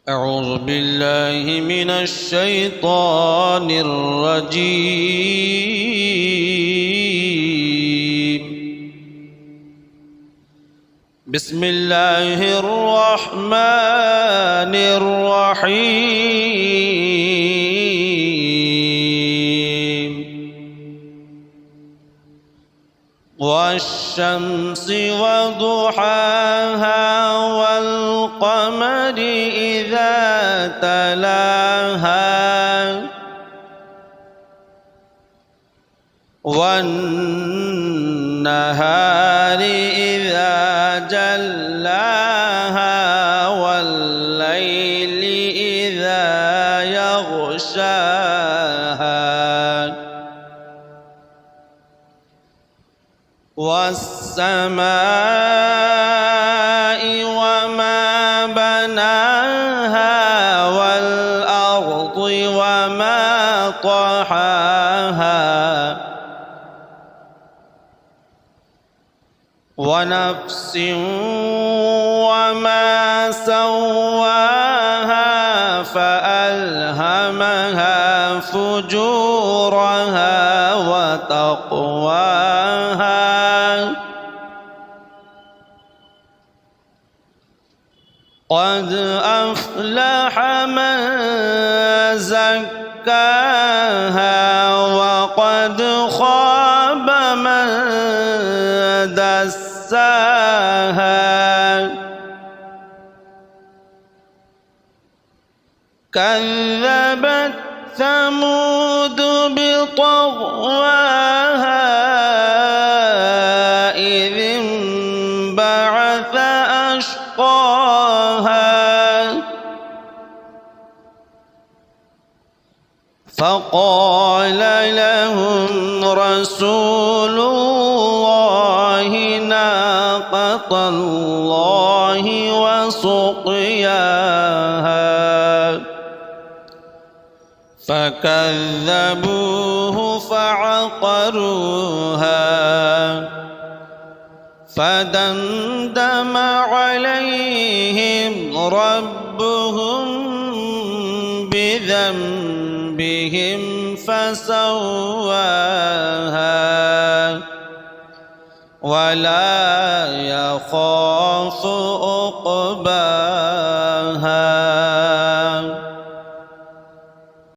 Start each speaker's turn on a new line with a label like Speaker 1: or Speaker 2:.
Speaker 1: أعوذ بالله من الشيطان الرجيم. بسم الله الرحمن الرحيم. والشمس وضحاها والقمر إذا تلاها والنهار إذا جلاها والليل إذا يغشاها والسماء وما بناها والأرض وما طحاها ونفس وما سواها فألهمها فجورها وتقواها قد أفلح من زكاها وقد خاب من دساها كذبت ثمود بطغواها إذ انبعث أشقاها فقال لهم رسول الله ناقة الله وسقياها فكذبوه فعقروها فدمدم عليهم ربهم بذنبهم فسواها ولا يخاف